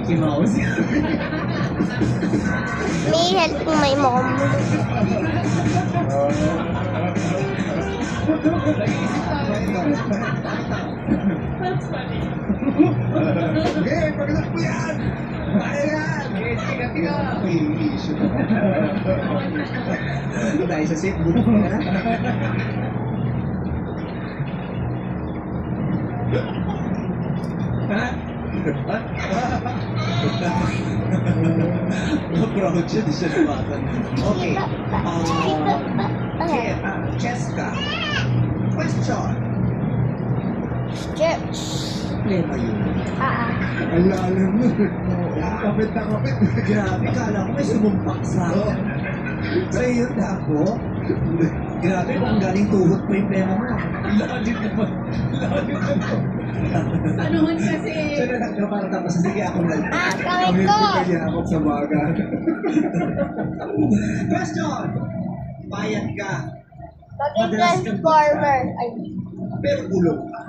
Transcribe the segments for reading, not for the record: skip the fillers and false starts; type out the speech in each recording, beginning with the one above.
Mickey Mouse. Me helping my mom. That's funny. Okay, pagkat po yan! Ayan! Tiga. Issue na. Tayo sa safe book na. Ha? Proud siya, di siya lumasan. Okay. Cheska. Question. Church. Play ba yun? Ang lalim mo. Kapit na kapit. Grabe, kala ko may sumumpak sa akin. Sa'yo na ako. Grabe, kung galing tuhot mo yung pera mo. Lalim naman. Lalim naman. Anuhan kasi. So, para tapos, sige ako na. Kami ko. Kaya ako sa baga. Question! Bayad ka. Maging transformer. Ay, Pero bulong ka.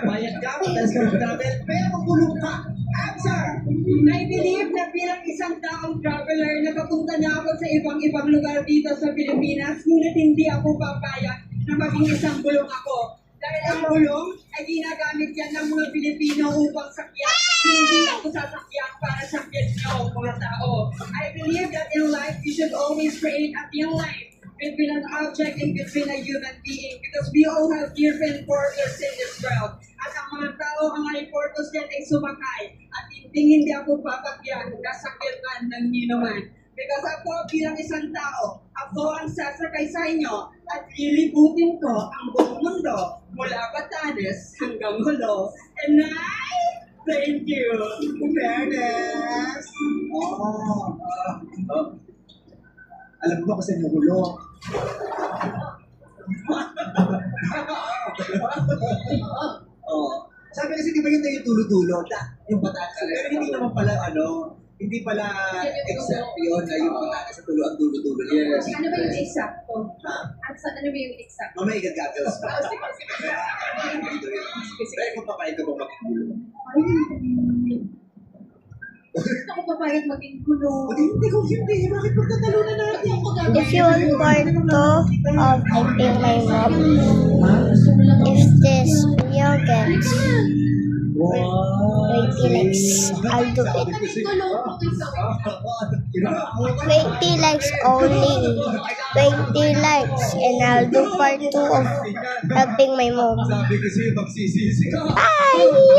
Bayad ka, madalas ka travel, pero bulong ka. Answer! I believe na bilang isang taong traveler, nakapunta na ako sa ibang-ibang lugar dito sa Pilipinas, ngunit hindi ako papayag na maging isang bulong ako. Dahil ang bulong ay ginagamit yan ng mga Pilipino upang sakyan. Hindi ako sasakyan para sakyan niyo, mga tao. I believe that in life, we should always create a thin line between an object and between a human being because we all have different purposes in this world. At ang mga tao, ang may purpose yan ay sumakay. At hindi ako papagyan na sakyan ng ninuman. Because ako bilang isang tao, ako ang sasakay sa inyo at lilibutin ko ang buong mundo mula Batanes hanggang Hulo. And I thank you. Fairness! Alam mo kasi magulo. Sabi kasi di ba yun na yung tulo-tulo? Yung Batanes. Pero hindi naman pala hindi pala exact yun na yung Batanes sa tulo ang tulo-tulo. Yes. Ano ba yung eksakto? Ano ba yung eksakto? Mamaya igagagals pa. Pero kung papayag ka ba magkulo? Gusto ko papayag maging gulo. Hindi ko hindi. Bakit magtatalunan natin? if you want part 2 of helping my mom, if this video gets 20 likes, I'll do it. 20 likes only. 20 likes and I'll do part 2 of helping my mom. Sabi kasi magsisisi ka. Bye!